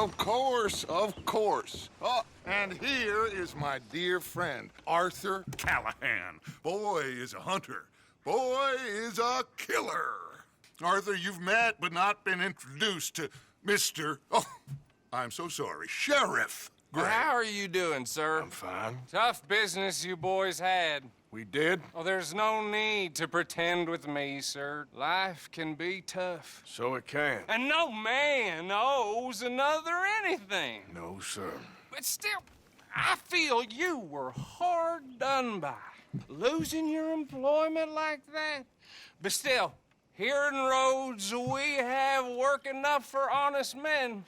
Of course, of course. Oh, and here is my dear friend, Arthur Callahan. Boy is a hunter. Boy is a killer. Arthur, you've met but not been introduced to Mr. Oh, I'm so sorry, Sheriff Gray. How are you doing, sir? I'm fine. Tough business you boys had. We did? Oh, there's no need to pretend with me, sir. Life can be tough. So it can. And no man owes another anything. No, sir. But still, I feel you were hard done by. Losing your employment like that. But still, here in Rhodes, we have work enough for honest men.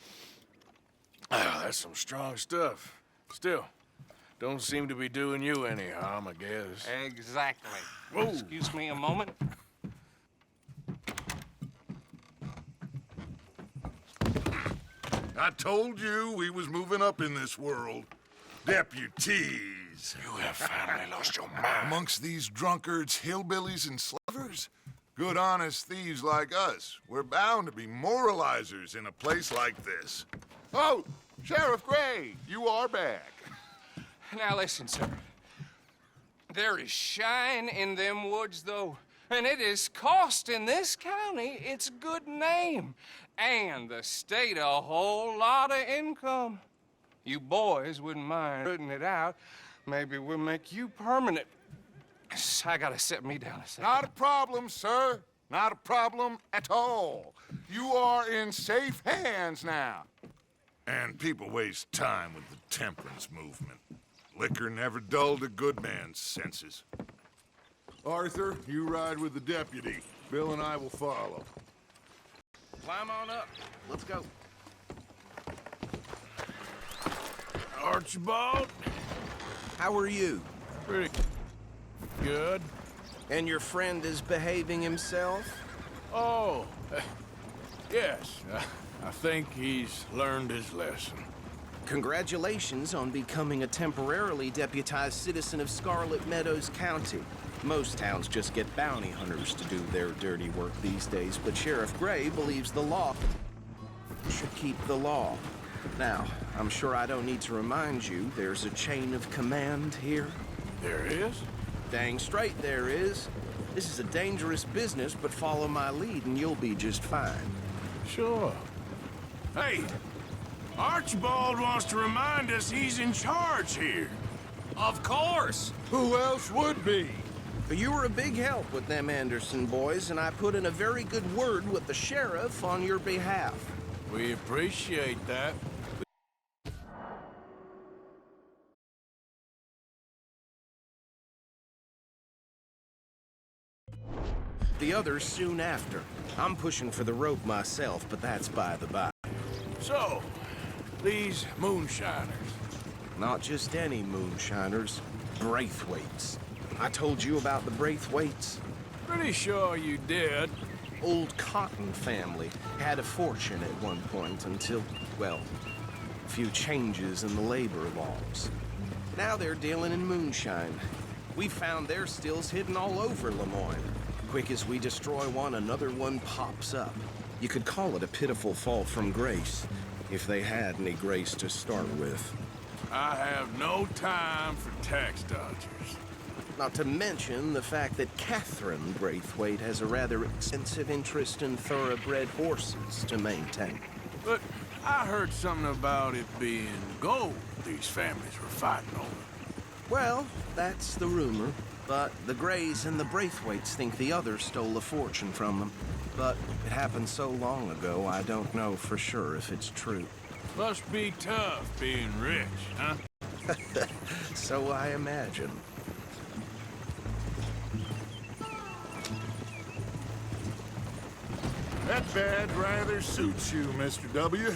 Oh, that's some strong stuff. Still, don't seem to be doing you any harm, I guess. Exactly. Whoa. Excuse me a moment. I told you we was moving up in this world. Deputies. You have finally lost your mind. Amongst these drunkards, hillbillies, and slavers, good honest thieves like us, we're bound to be moralizers in a place like this. Oh, Sheriff Gray, you are back. Now listen, sir. There is shine in them woods, though, and it is costing this county its good name and the state a whole lot of income. You boys wouldn't mind rooting it out. Maybe we'll make you permanent. I gotta sit me down a second. Not a problem, sir. Not a problem at all. You are in safe hands now. And people waste time with the temperance movement. Liquor never dulled a good man's senses. Arthur, you ride with the deputy. Bill and I will follow. Climb on up. Let's go. Archibald? How are you? Pretty good. And your friend is behaving himself? Oh, yes. I think he's learned his lesson. Congratulations on becoming a temporarily deputized citizen of Scarlet Meadows County. Most towns just get bounty hunters to do their dirty work these days, but Sheriff Gray believes the law should keep the law. Now, I'm sure I don't need to remind you there's a chain of command here. There is? Dang straight there is. This is a dangerous business, but follow my lead and you'll be just fine. Sure. Hey, Archibald wants to remind us he's in charge here. Of course. Who else would be? You were a big help with them Anderson boys, and I put in a very good word with the sheriff on your behalf. We appreciate that. The others soon after. I'm pushing for the rope myself, but that's by the by. So, these moonshiners. Not just any moonshiners, Braithwaites. I told you about the Braithwaites. Pretty sure you did. Old Cotton family had a fortune at one point until, well, a few changes in the labor laws. Now they're dealing in moonshine. We found their stills hidden all over Lemoyne. Quick as we destroy one, another one pops up. You could call it a pitiful fall from grace, if they had any grace to start with. I have no time for tax dodgers. Not to mention the fact that Catherine Braithwaite has a rather extensive interest in thoroughbred horses to maintain. But I heard something about it being gold these families were fighting over. Well, that's the rumor. But the Grays and the Braithwaites think the others stole a fortune from them. But it happened so long ago, I don't know for sure if it's true. Must be tough being rich, huh? So I imagine. That badge rather suits you, Mr. W.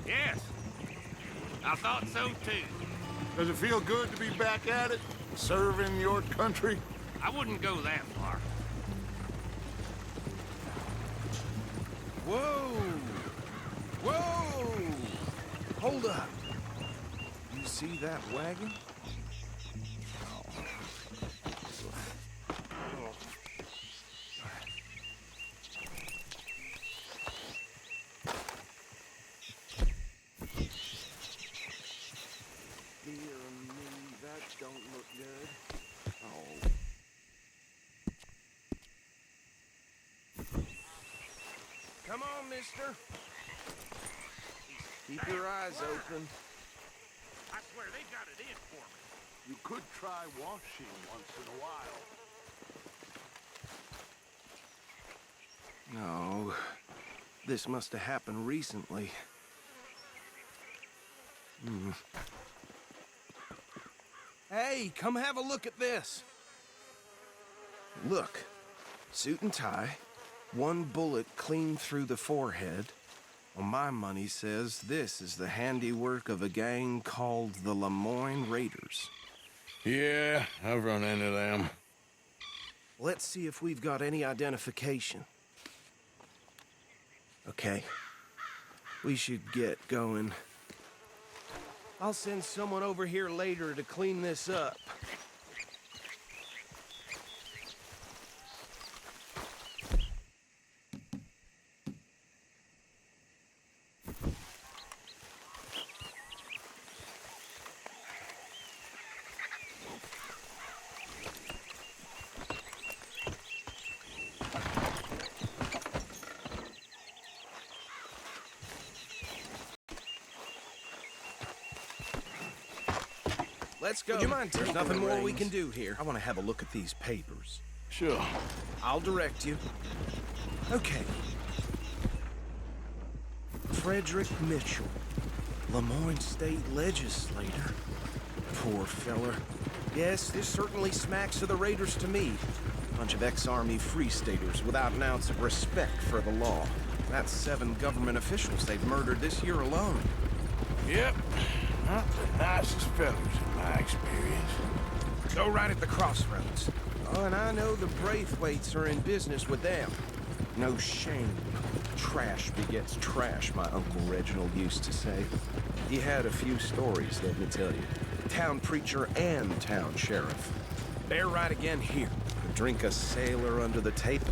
Yes, I thought so too. Does it feel good to be back at it? Serving your country? I wouldn't go that far. Whoa! Whoa! Hold up. You see that wagon? down, mister. Keep your eyes open. I swear they got it in for me. You could try washing once in a while. No. This must have happened recently. Hey, come have a look at this. Look. Suit and tie. One bullet clean through the forehead. Well, my money says this is the handiwork of a gang called the Lemoyne Raiders. Yeah, I've run into them. Let's see if we've got any identification. Okay. We should get going. I'll send someone over here later to clean this up. Let's go. Would you mind taking nothing more we can do here? I want to have a look at these papers. Sure. I'll direct you. Okay. Frederick Mitchell, Lemoyne State Legislator. Poor feller. Yes, this certainly smacks of the Raiders to me. Bunch of ex-Army Free Staters without an ounce of respect for the law. That's 7 government officials they've murdered this year alone. Yep. Not the nicest fellas in my experience. Go right at the crossroads. Oh, and I know the Braithwaites are in business with them. No shame. Trash begets trash, my Uncle Reginald used to say. He had a few stories, let me tell you. Town preacher and town sheriff. Bear right again here. Drink a sailor under the table.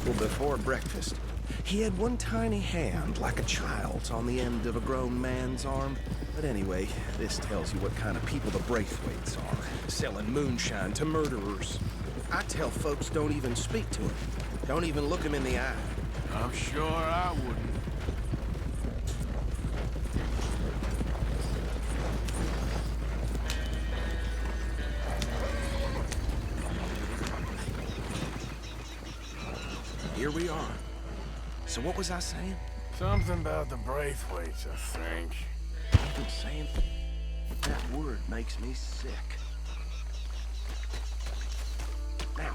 Well, before breakfast, he had one tiny hand, like a child's, on the end of a grown man's arm. But anyway, this tells you what kind of people the Braithwaites are, selling moonshine to murderers. I tell folks don't even speak to him. Don't even look him in the eye. I'm sure I wouldn't. Here we are. So what was I saying? Something about the Braithwaites, I think. I've been saying that word makes me sick. Now.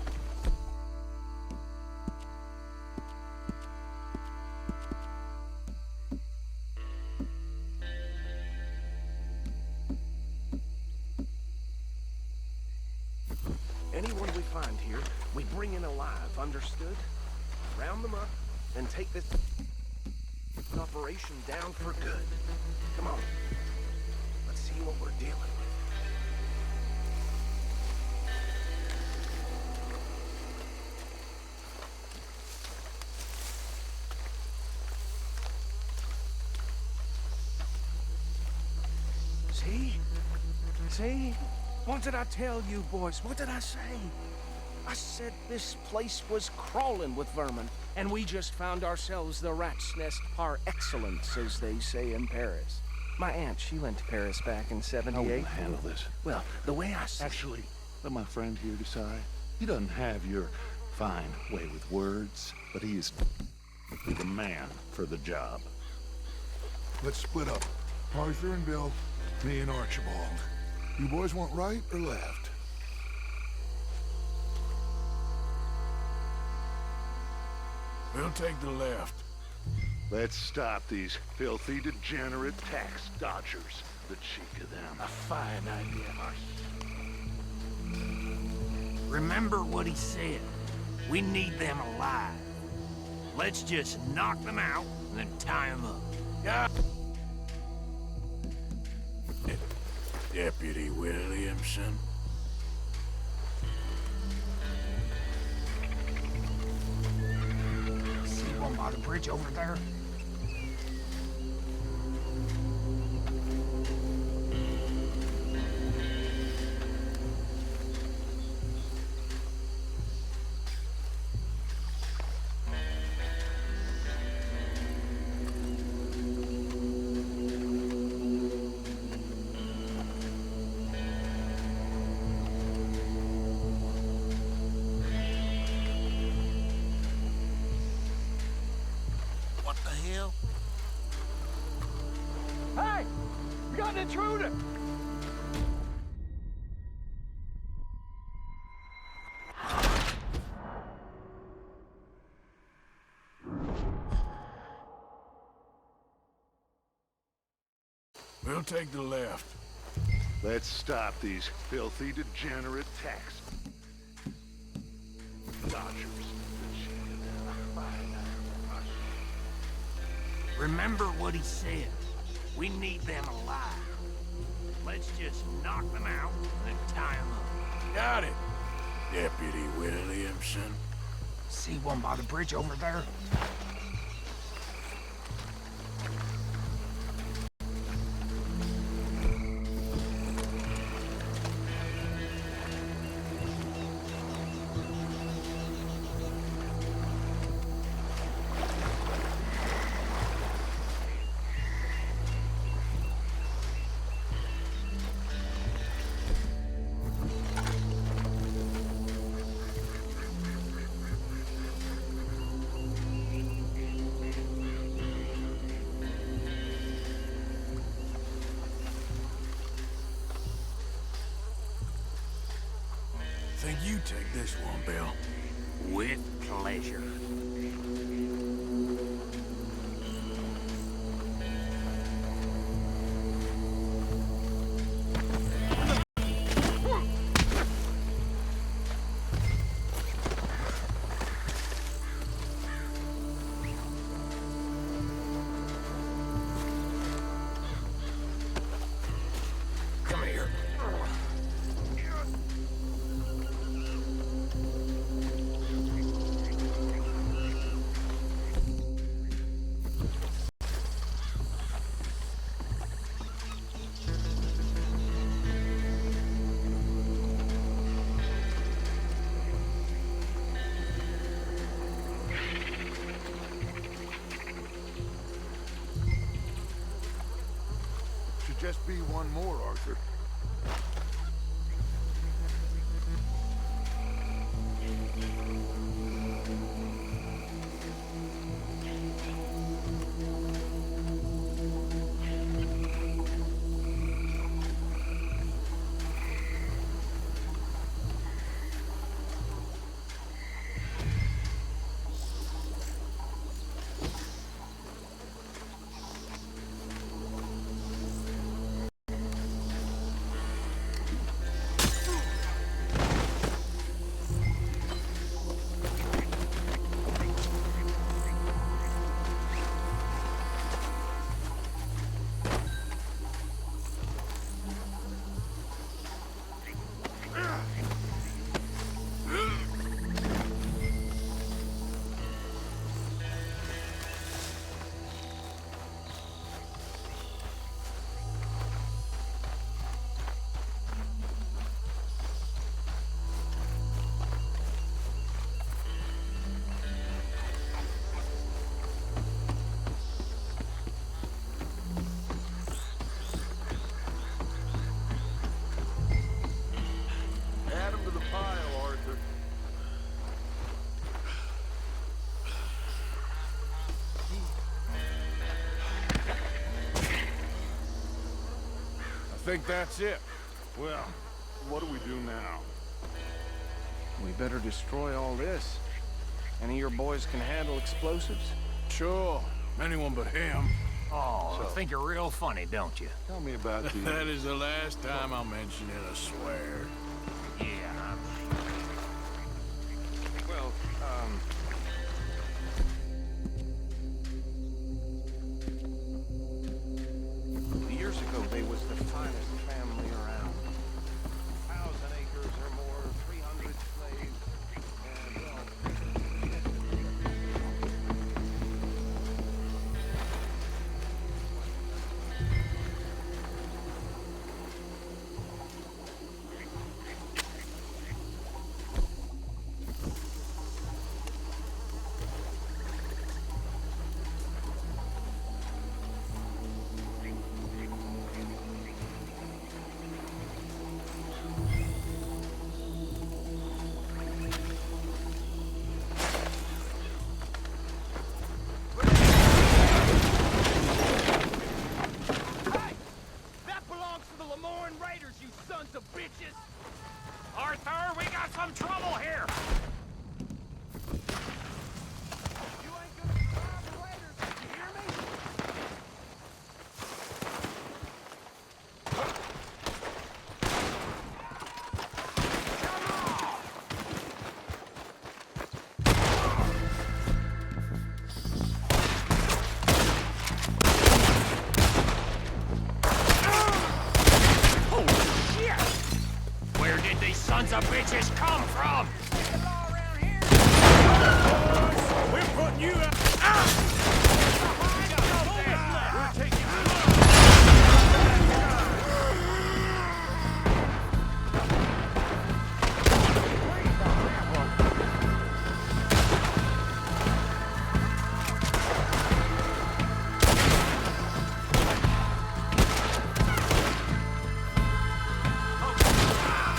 Anyone we find here, we bring in alive, understood? Round them up, and take this operation down for good. Come on. Let's see what we're dealing with. See? See? What did I tell you, boys? What did I say? I said this place was crawling with vermin, and we just found ourselves the rat's nest par excellence, as they say in Paris. My aunt, she went to Paris back in '78. I will handle this. Well, the way I see Actually, let my friend here decide. He doesn't have your fine way with words, but he is the man for the job. Let's split up. Arthur and Bill, me and Archibald. You boys want right or left? We'll take the left. Let's stop these filthy, degenerate tax dodgers. The cheek of them. A fine idea. Remember what he said. We need them alive. Let's just knock them out and then tie them up. Yeah. Deputy Williamson. See one by the bridge over there? intruder! We'll take the left. Let's stop these filthy, degenerate tax dodgers. Remember what he said. We need them alive. Let's just knock them out and then tie them up. Got it, Deputy Williamson. See one by the bridge over there? Think you take this one, Bill. With pleasure. Come here. Should just be one more, Arthur. Add 'em to the pile, Arthur. I think that's it. Well, what do we do now? We better destroy all this. Any of your boys can handle explosives. Sure. Anyone but him. Oh, I think you're real funny, don't you? Tell me about the... That is the last time I'll mention it, I swear. Yeah, Well, years ago, they was the finest family around. 1,000 acres or more, 300 slaves, and, well... bitches come from? We're putting you out. We're taking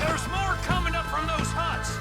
There's more coming up from those huts.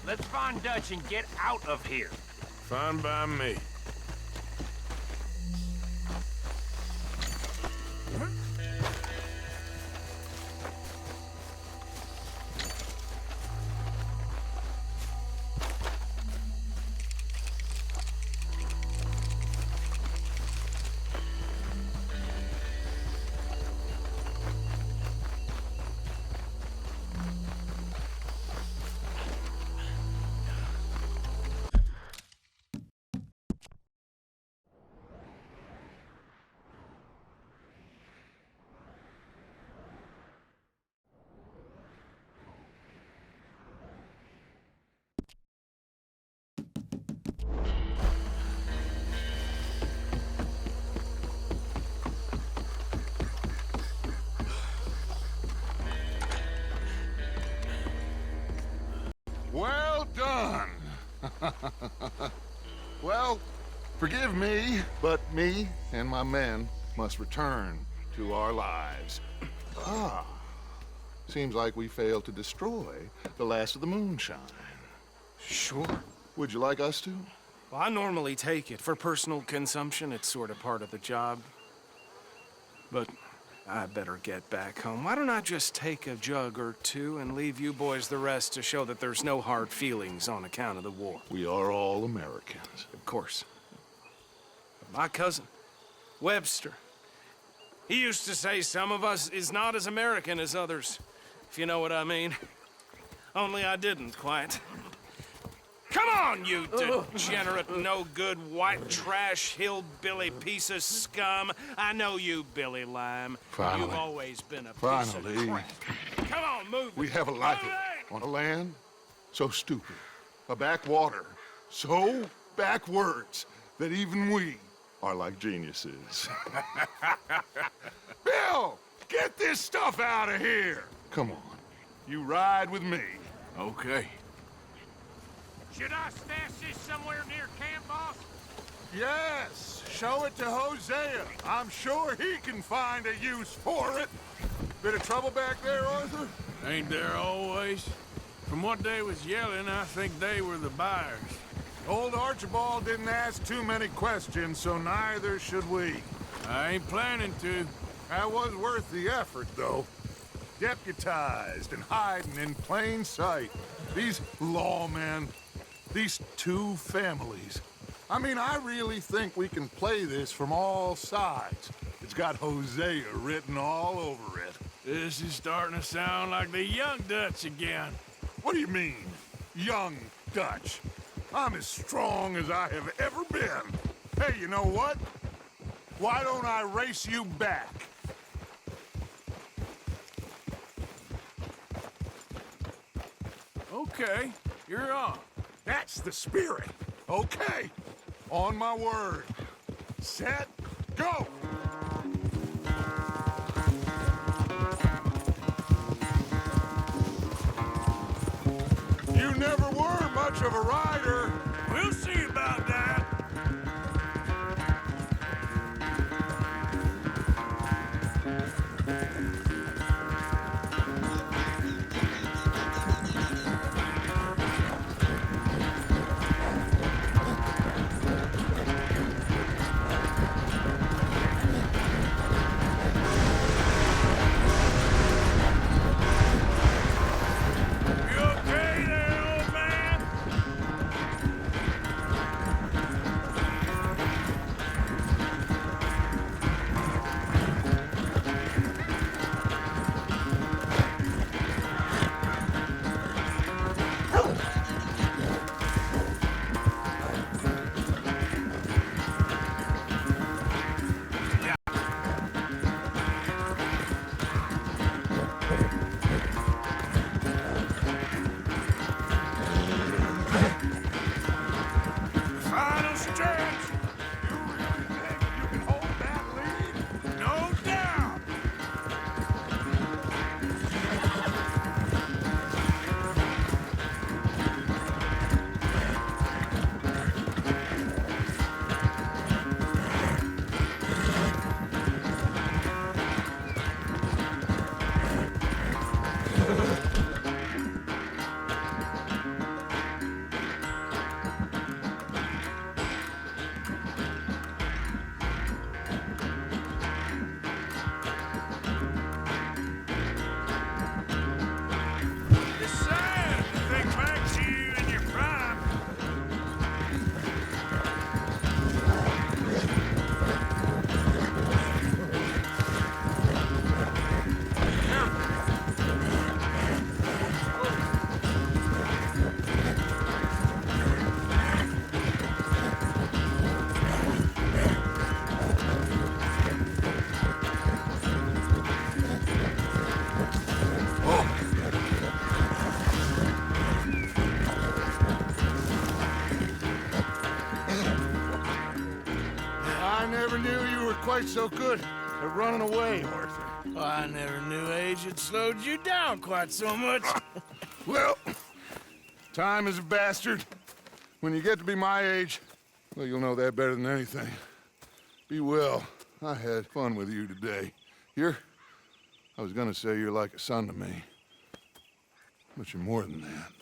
Let's find Dutch and get out of here. Fine by me. Well done. Well, forgive me, but me and my men must return to our lives. Ah, seems like we failed to destroy the last of the moonshine. Sure. Would you like us to? Well, I normally take it. For personal consumption, it's sort of part of the job. But I better get back home. Why don't I just take a jug or two and leave you boys the rest to show that there's no hard feelings on account of the war? We are all Americans. Of course. My cousin, Webster, he used to say some of us is not as American as others, if you know what I mean. Only I didn't quite. Come on, you degenerate, no-good, white trash, hillbilly piece of scum. I know you, Billy Lime. Finally. You've always been a piece Finally. of crap. Come on, move We it. have a life Move it. on a land so stupid, a backwater so backwards that even we are like geniuses. Bill, get this stuff out of here. Come on, you ride with me. Okay. Should I stash this somewhere near camp, boss? Yes, show it to Hosea. I'm sure he can find a use for it. Bit of trouble back there, Arthur? Ain't there always? From what they was yelling, I think they were the buyers. Old Archibald didn't ask too many questions, so neither should we. I ain't planning to. That was worth the effort, though. Deputized and hiding in plain sight. These lawmen, these two families. I mean, I really think we can play this from all sides. It's got Hosea written all over it. This is starting to sound like the young Dutch again. What do you mean, young Dutch? I'm as strong as I have ever been. Hey, you know what? Why don't I race you back? Okay, you're on. That's the spirit. Okay. On my word. Set, go! You never were much of a rider. We'll see about that. You okay there, old man? quite so good at running away, Arthur. Oh, I never knew age had slowed you down quite so much. Well, time is a bastard. When you get to be my age, well, you'll know that better than anything. Be well. I had fun with you today. I was gonna say you're like a son to me. But you're more than that.